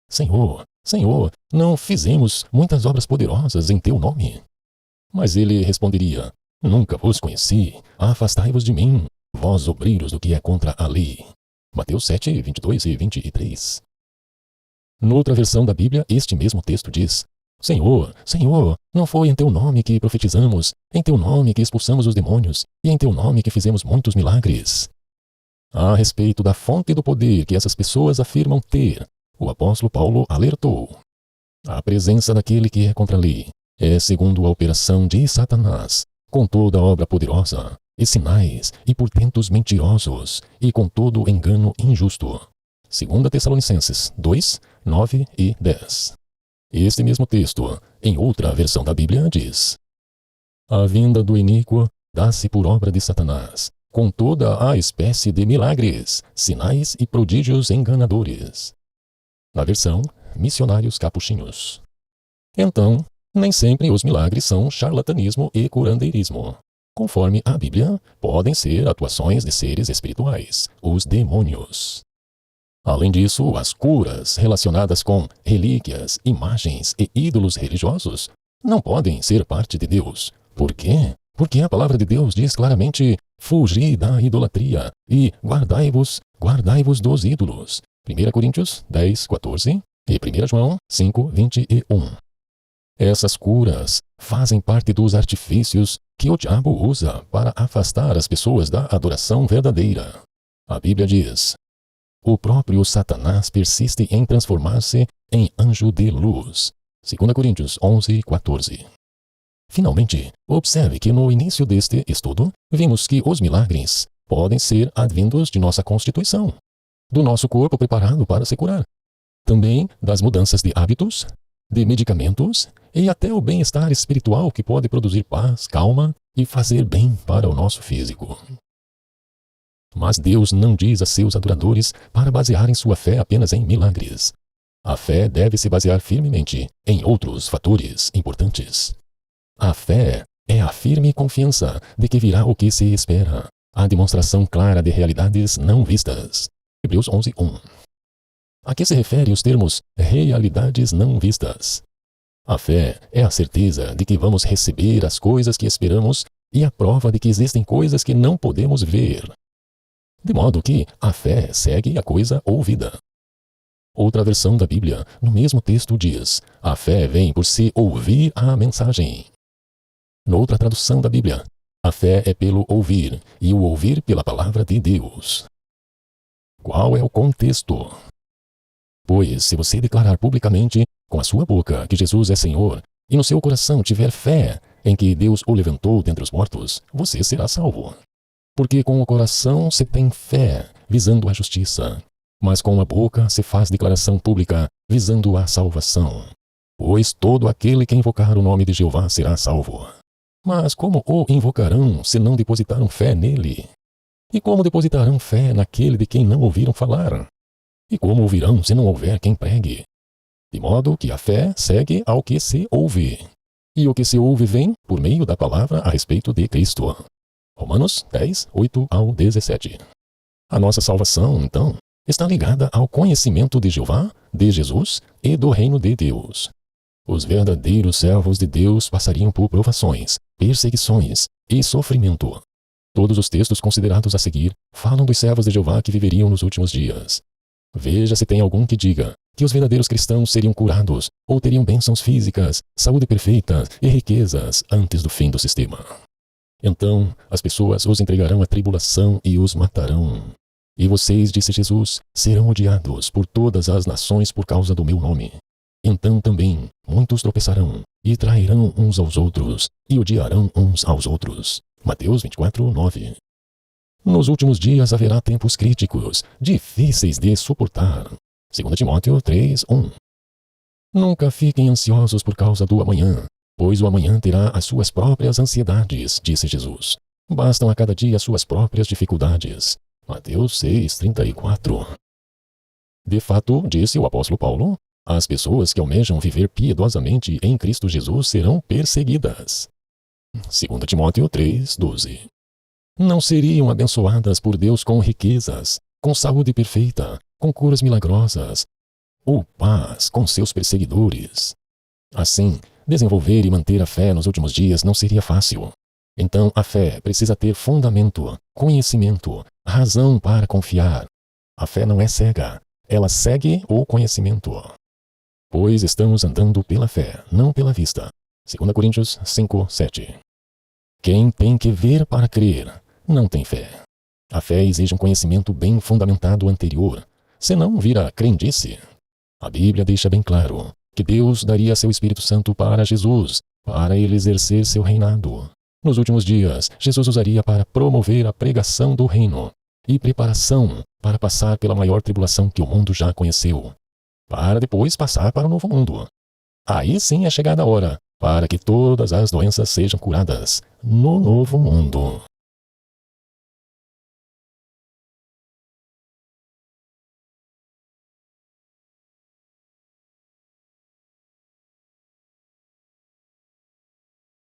Senhor, Senhor, não fizemos muitas obras poderosas em teu nome? Mas ele responderia: Nunca vos conheci, afastai-vos de mim, vós obreiros do que é contra a lei. Mateus 7, 22 e 23. Noutra versão da Bíblia, este mesmo texto diz: Senhor, Senhor, não foi em teu nome que profetizamos, em teu nome que expulsamos os demônios, e em teu nome que fizemos muitos milagres? A respeito da fonte do poder que essas pessoas afirmam ter, o apóstolo Paulo alertou: a presença daquele que é contra a lei é segundo a operação de Satanás, com toda obra poderosa, e sinais, e portentos mentirosos, e com todo engano injusto. 2 Tessalonicenses 2, 9 e 10. Este mesmo texto, em outra versão da Bíblia, diz: a vinda do iníquo dá-se por obra de Satanás, com toda a espécie de milagres, sinais e prodígios enganadores. Na versão Missionários Capuchinhos. Então, nem sempre os milagres são charlatanismo e curandeirismo. Conforme a Bíblia, podem ser atuações de seres espirituais, os demônios. Além disso, as curas relacionadas com relíquias, imagens e ídolos religiosos não podem ser parte de Deus. Por quê? Porque a palavra de Deus diz claramente: fugi da idolatria e guardai-vos dos ídolos. 1 Coríntios 10, 14 e 1 João 5, 21. Essas curas fazem parte dos artifícios que o diabo usa para afastar as pessoas da adoração verdadeira. A Bíblia diz: o próprio Satanás persiste em transformar-se em anjo de luz. 2 Coríntios 11, 14. Finalmente, observe que no início deste estudo, vimos que os milagres podem ser advindos de nossa constituição, do nosso corpo preparado para se curar, também das mudanças de hábitos, de medicamentos e até o bem-estar espiritual que pode produzir paz, calma e fazer bem para o nosso físico. Mas Deus não diz a seus adoradores para basearem sua fé apenas em milagres. A fé deve se basear firmemente em outros fatores importantes. A fé é a firme confiança de que virá o que se espera, a demonstração clara de realidades não vistas. Hebreus 11, 1. A que se refere os termos realidades não vistas? A fé é a certeza de que vamos receber as coisas que esperamos e a prova de que existem coisas que não podemos ver. De modo que a fé segue a coisa ouvida. Outra versão da Bíblia, no mesmo texto, diz: a fé vem por se ouvir a mensagem. Noutra tradução da Bíblia, a fé é pelo ouvir, e o ouvir pela palavra de Deus. Qual é o contexto? Pois, se você declarar publicamente, com a sua boca, que Jesus é Senhor, e no seu coração tiver fé em que Deus o levantou dentre os mortos, você será salvo. Porque com o coração se tem fé, visando a justiça, mas com a boca se faz declaração pública, visando a salvação. Pois todo aquele que invocar o nome de Jeová será salvo. Mas como o invocarão, se não depositaram fé nele? E como depositarão fé naquele de quem não ouviram falar? E como ouvirão, se não houver quem pregue? De modo que a fé segue ao que se ouve. E o que se ouve vem por meio da palavra a respeito de Cristo. Romanos 10, 8 ao 17. A nossa salvação, então, está ligada ao conhecimento de Jeová, de Jesus e do reino de Deus. Os verdadeiros servos de Deus passariam por provações, perseguições e sofrimento. Todos os textos considerados a seguir falam dos servos de Jeová que viveriam nos últimos dias. Veja se tem algum que diga que os verdadeiros cristãos seriam curados ou teriam bênçãos físicas, saúde perfeita e riquezas antes do fim do sistema. Então as pessoas os entregarão à tribulação e os matarão. E vocês, disse Jesus, serão odiados por todas as nações por causa do meu nome. Então também muitos tropeçarão e trairão uns aos outros e odiarão uns aos outros. Mateus 24, 9. Nos últimos dias haverá tempos críticos, difíceis de suportar. 2 Timóteo 3, 1. Nunca fiquem ansiosos por causa do amanhã, pois o amanhã terá as suas próprias ansiedades, disse Jesus. Bastam a cada dia as suas próprias dificuldades. Mateus 6, 34. De fato, disse o apóstolo Paulo, as pessoas que almejam viver piedosamente em Cristo Jesus serão perseguidas. 2 Timóteo 3, 12. Não seriam abençoadas por Deus com riquezas, com saúde perfeita, com curas milagrosas, ou paz com seus perseguidores. Assim, desenvolver e manter a fé nos últimos dias não seria fácil. Então, a fé precisa ter fundamento, conhecimento, razão para confiar. A fé não é cega, ela segue o conhecimento. Pois estamos andando pela fé, não pela vista. 2 Coríntios 5, 7. Quem tem que ver para crer, não tem fé. A fé exige um conhecimento bem fundamentado anterior, senão vira crendice. A Bíblia deixa bem claro que Deus daria seu Espírito Santo para Jesus, para ele exercer seu reinado. Nos últimos dias, Jesus usaria para promover a pregação do reino e preparação para passar pela maior tribulação que o mundo já conheceu, para depois passar para o novo mundo. Aí sim é chegada a hora para que todas as doenças sejam curadas no novo mundo.